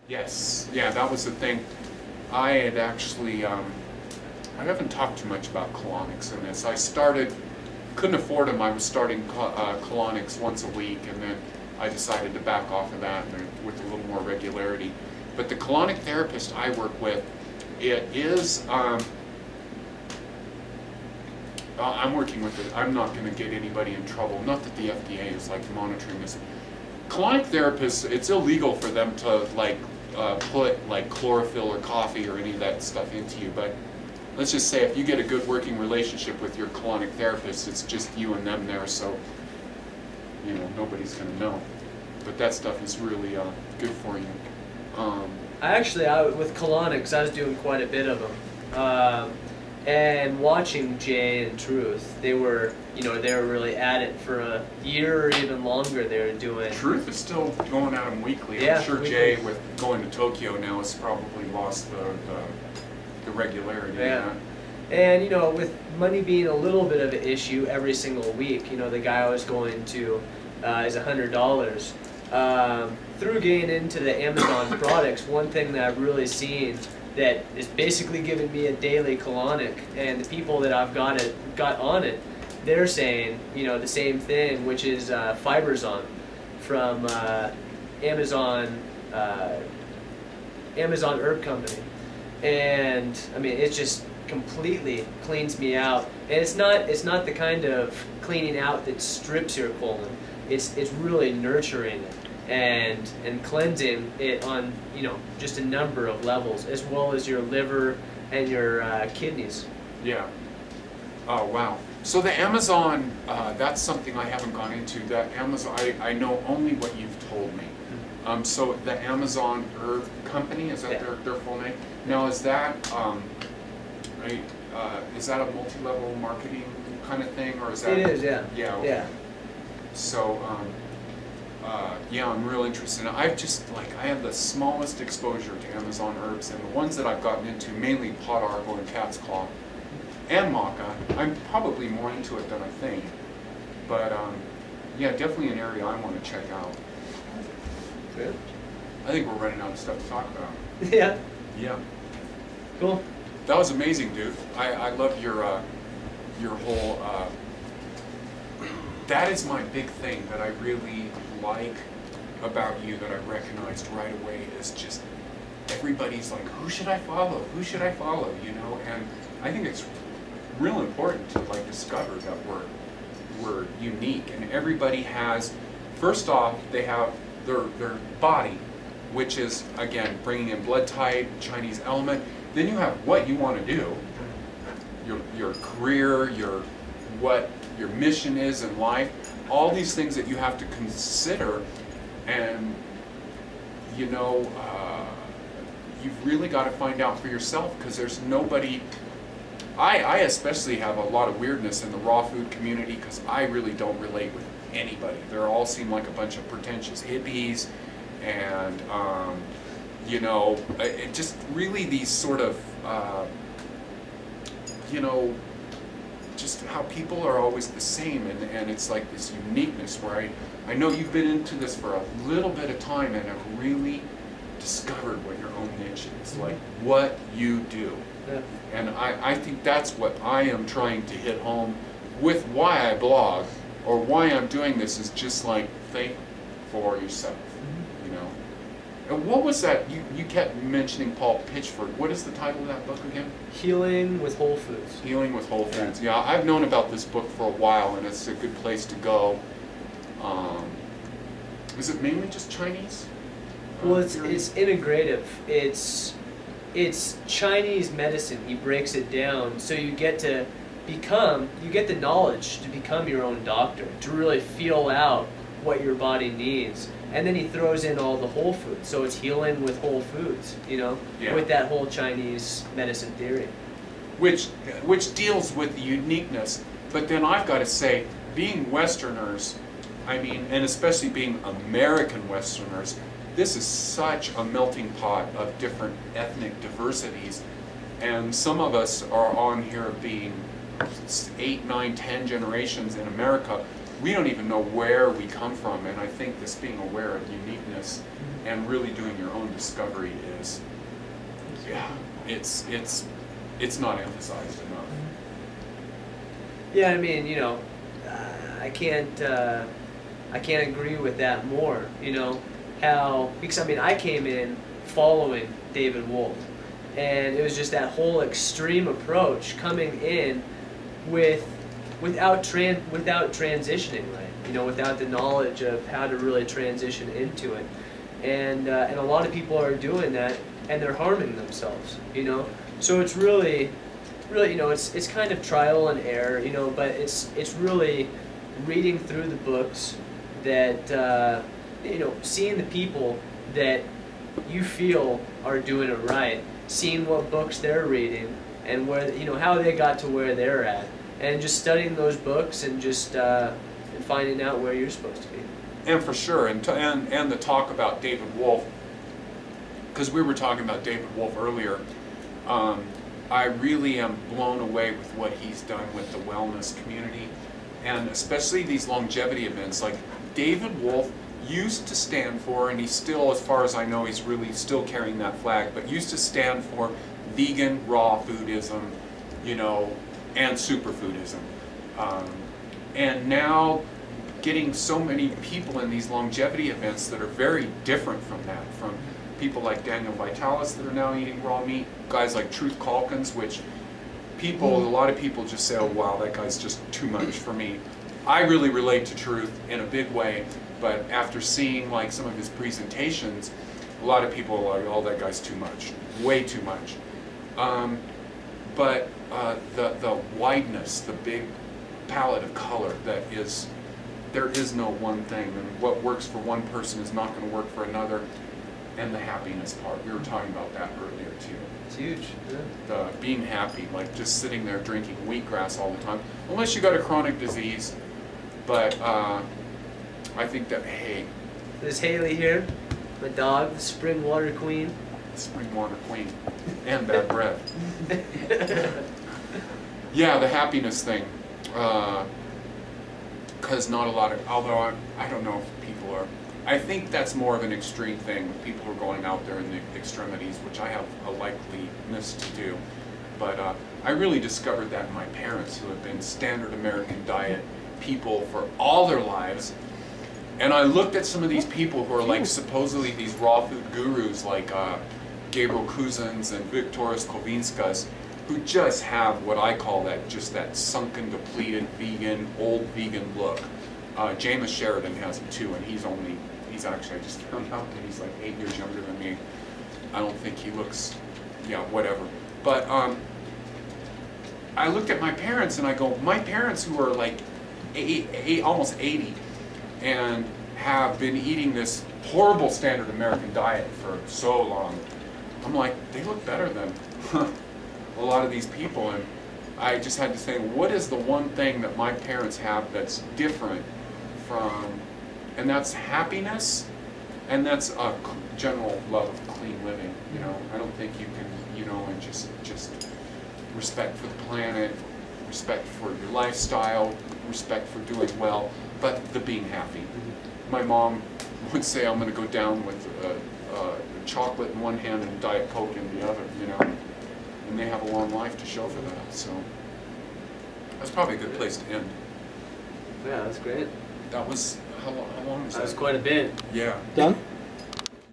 Yes, yeah, that was the thing. I had actually, I haven't talked too much about colonics in this. I started, couldn't afford them. I was starting colonics once a week, and then I decided to back off of that with a little more regularity. But the colonic therapist I work with, it is, I'm working with it. I'm not going to get anybody in trouble. Not that the FDA is like monitoring this. Colonic therapists, it's illegal for them to like put like chlorophyll or coffee or any of that stuff into you. But let's just say if you get a good working relationship with your colonic therapist, it's just you and them there, so you know nobody's going to know. But that stuff is really good for you. With colonics, I was doing quite a bit of them. And watching Jay and Truth, they were really at it for a year or even longer. They were doing. Truth is still going at them weekly. Yeah, I'm sure weekly. Jay, with going to Tokyo now, has probably lost the regularity. Yeah. And with money being a little bit of an issue every single week, the guy I was going to is $100. Through getting into the Amazon products, one thing that I've really seen that is basically giving me a daily colonic, and the people that I've got on it, they're saying the same thing, which is Fiberzon from Amazon Herb Company, and I mean it just completely cleans me out, and it's not the kind of cleaning out that strips your colon. It's really nurturing it and cleansing it on just a number of levels, as well as your liver and your kidneys. Yeah. Oh wow. So the Amazon, that's something I haven't gone into. That Amazon, I know only what you've told me. So the Amazon Herb Company, is that their full name? Now is that is that a multi-level marketing kind of thing, or is that? It is, yeah. Yeah. Okay. Yeah. So yeah, I'm real interested. I've just I have the smallest exposure to Amazon herbs, and the ones that I've gotten into, mainly pot arbor and cat's claw, and maca. I'm probably more into it than I think, but yeah, definitely an area I want to check out. Good. I think we're running out of stuff to talk about. Yeah. Yeah. Cool. That was amazing, dude. I love your whole. That is my big thing that I really like about you, that I recognized right away, is just everybody's like, who should I follow? Who should I follow? And I think it's real important to discover that we're unique, and everybody has. First off, they have their body, which is again bringing in blood type, Chinese element. Then you have what you want to do, your career, what your mission is in life, all these things that you have to consider, and you've really got to find out for yourself, because there's nobody. I especially have a lot of weirdness in the raw food community, because I really don't relate with anybody. They all seem like a bunch of pretentious hippies, and it just really these sort of just how people are always the same, and it's like this uniqueness where I know you've been into this for a little bit of time and have really discovered what your own niche is, like what you do. Yeah. And I think that's what I am trying to hit home with why I blog, or why I'm doing this, is just like, think for yourself, And what was that? You kept mentioning Paul Pitchford. What is the title of that book again? Healing with Whole Foods. Healing with Whole Foods. Yeah, I've known about this book for a while, and it's a good place to go. Is it mainly just Chinese? Well, it's integrative. It's Chinese medicine. He breaks it down, so you get the knowledge to become your own doctor, to really feel out what your body needs. And then he throws in all the whole foods, so it's healing with whole foods, with that whole Chinese medicine theory. Which deals with the uniqueness, but then I've got to say, being Westerners, and especially being American Westerners, this is such a melting pot of different ethnic diversities, and some of us are on here being 8, 9, 10 generations in America. We don't even know where we come from, and I think this being aware of uniqueness and really doing your own discovery is, yeah, it's not emphasized enough. Yeah, I mean, you know, I can't agree with that more. You know, how, because I mean, I came in following David Wolf, and it was just that whole extreme approach coming in without transitioning, right? You know, without the knowledge of how to really transition into it, and a lot of people are doing that, and they're harming themselves. You know, so it's really, you know, it's kind of trial and error. You know, but it's really reading through the books that you know, seeing the people that you feel are doing it right, seeing what books they're reading, and where, you know, how they got to where they're at, and just studying those books and just and finding out where you're supposed to be. And for sure, and the talk about David Wolf, because we were talking about David Wolf earlier, I really am blown away with what he's done with the wellness community, and especially these longevity events. Like, David Wolf used to stand for, and he's still, as far as I know, he's really still carrying that flag, but used to stand for vegan raw foodism, you know, and superfoodism. And now getting so many people in these longevity events that are very different from that, from people like Daniel Vitalis that are now eating raw meat, guys like Truth Calkins, which people, a lot of people just say, oh wow, that guy's just too much for me. I really relate to Truth in a big way, but after seeing like some of his presentations, a lot of people are like, oh, that guy's too much, way too much. But the wideness, the big palette of color that is, there is no one thing, and what works for one person is not going to work for another. And the happiness part, we were talking about that earlier too. It's huge. Yeah. The being happy, like just sitting there drinking wheatgrass all the time, unless you got a chronic disease. But I think that, hey, There's Haley here, my dog, the spring water queen. spring water queen, and bad breath. Yeah, the happiness thing. Because not a lot of, although I don't know if people are, I think that's more of an extreme thing. People who are going out there in the extremities, which I have a likeliness to do. But I really discovered that in my parents, who have been standard American diet people for all their lives. And I looked at some of these people who are like supposedly these raw food gurus, like Gabriel Kuzins and Viktoras Kovinskas, who just have what I call that, just that sunken, depleted vegan, old vegan look. Jameis Sheridan has it too, and he's actually, I just found out that he's like 8 years younger than me. I don't think he looks, yeah, whatever. But I looked at my parents and I go, my parents who are like almost 80 and have been eating this horrible standard American diet for so long, I'm like, they look better than a lot of these people. And I just had to say, what is the one thing that my parents have that's different from, and that's happiness, and that's a general love of clean living. You know, I don't think you can, you know, and just respect for the planet, respect for your lifestyle, respect for doing well, but the being happy. My mom would say, I'm going to go down with chocolate in one hand and Diet Coke in the other, you know, and they have a long life to show for that. So that's probably a good place to end. Yeah, that's great. That was, how long was that? That was quite a bit. Yeah. Done?